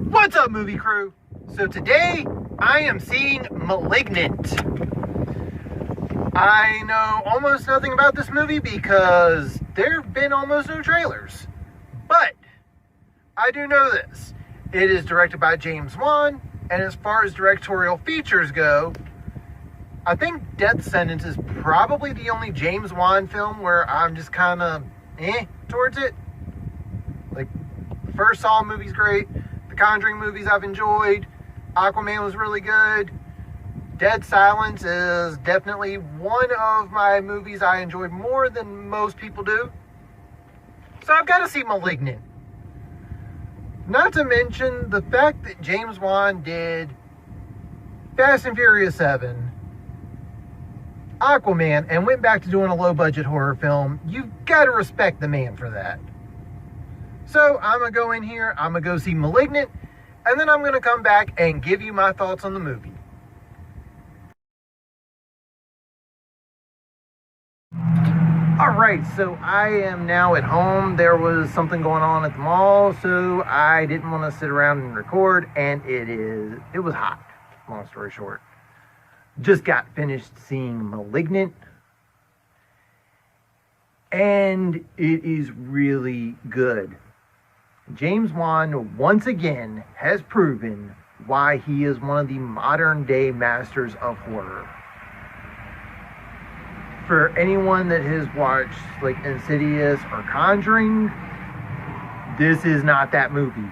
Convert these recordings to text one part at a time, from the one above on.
What's up, movie crew? So today I am seeing Malignant. I know almost nothing about this movie because there have been almost no trailers. But I do know this. It is directed by James Wan, and as far as directorial features go, I think Death Sentence is probably the only James Wan film where I'm just kind of towards it. Like, the first Saw movie's great. The Conjuring movies I've enjoyed. Aquaman was really good. Dead Silence is definitely one of my movies I enjoyed more than most people do. So I've got to see Malignant. Not to mention the fact that James Wan did Fast and Furious 7, Aquaman, and went back to doing a low-budget horror film. You've got to respect the man for that. So I'm going to go in here, I'm going to go see Malignant, and then I'm going to come back and give you my thoughts on the movie. Alright, so I am now at home. There was something going on at the mall, so I didn't want to sit around and record, and it was hot, long story short. Just got finished seeing Malignant, and it is really good. James Wan once again has proven why he is one of the modern day masters of horror. For anyone that has watched like Insidious or Conjuring, this is not that movie.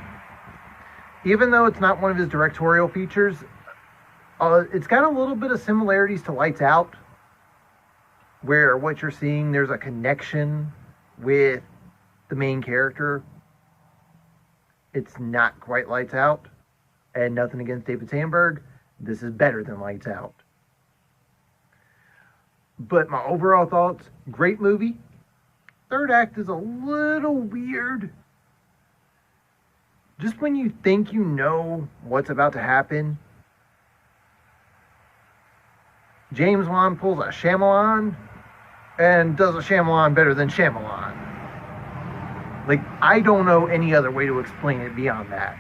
Even though it's not one of his directorial features, it's got a little bit of similarities to Lights Out, where what you're seeing, there's a connection with the main character. It's not quite Lights Out, and nothing against David Sandberg. This is better than Lights Out. But my overall thoughts, great movie. Third act is a little weird. Just when you think you know what's about to happen, James Wan pulls a Shyamalan and does a Shyamalan better than Shyamalan. Like, I don't know any other way to explain it beyond that.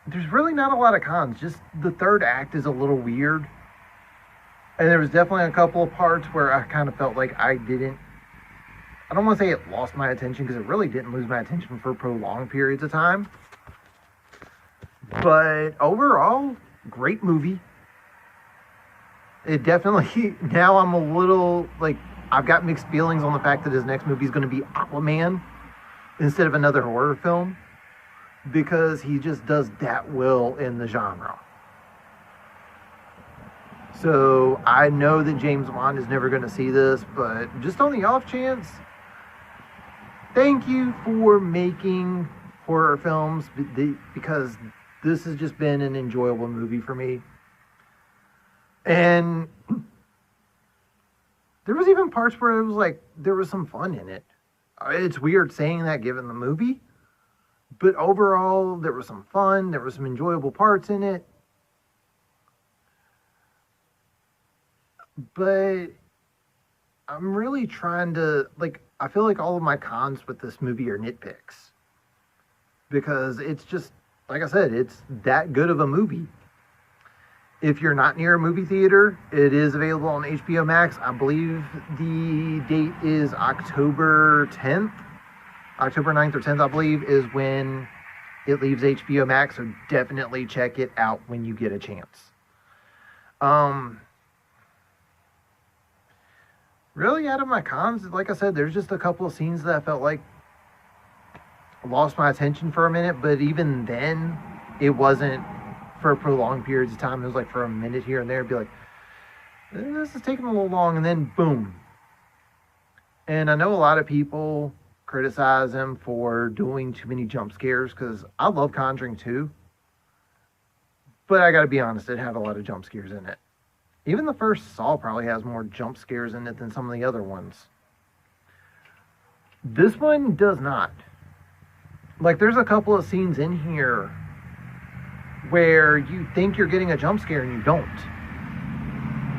There's really not a lot of cons. Just the third act is a little weird. And there was definitely a couple of parts where I kind of felt like I don't want to say it lost my attention, because it really didn't lose my attention for prolonged periods of time. But overall, great movie. It definitely, now I'm a little, like, I've got mixed feelings on the fact that his next movie is going to be Aquaman instead of another horror film, because he just does that well in the genre. So I know that James Wan is never going to see this, but just on the off chance, thank you for making horror films, because this has just been an enjoyable movie for me. And there was even parts where it was like, there was some fun in it. It's weird saying that given the movie, but overall, there was some fun. There was some enjoyable parts in it. But I'm really trying to, like, I feel like all of my cons with this movie are nitpicks. Because it's just, like I said, it's that good of a movie. If you're not near a movie theater, it is available on HBO Max. I believe the date is October 10th. October 9th or 10th, I believe, is when it leaves HBO Max. So definitely check it out when you get a chance. Really, out of my cons, like I said, there's just a couple of scenes that I felt like lost my attention for a minute. But even then, it wasn't for prolonged periods of time. It was like for a minute here and there. It'd be like, this is taking a little long, and then boom. And I know a lot of people criticize him for doing too many jump scares, because I love Conjuring 2. But I gotta be honest, it had a lot of jump scares in it. Even the first Saw probably has more jump scares in it than some of the other ones. This one does not. Like, there's a couple of scenes in here where you think you're getting a jump scare and you don't.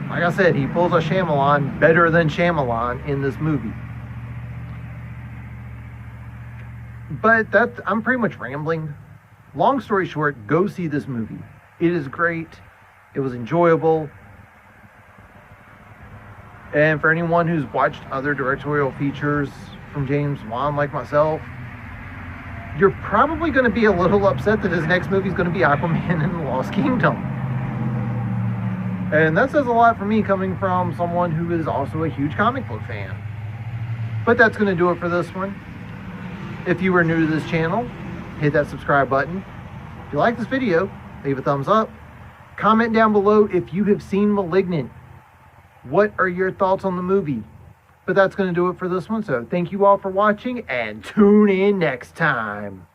Like I said, he pulls a Shyamalan better than Shyamalan in this movie. But I'm pretty much rambling. Long story short, go see this movie. It is great. It was enjoyable. And for anyone who's watched other directorial features from James Wan like myself, you're probably going to be a little upset that his next movie is going to be Aquaman and the Lost Kingdom. And that says a lot for me, coming from someone who is also a huge comic book fan. But that's going to do it for this one. If you are new to this channel, hit that subscribe button. If you like this video, leave a thumbs up. Comment down below if you have seen Malignant. What are your thoughts on the movie? But that's going to do it for this one. So thank you all for watching, and tune in next time.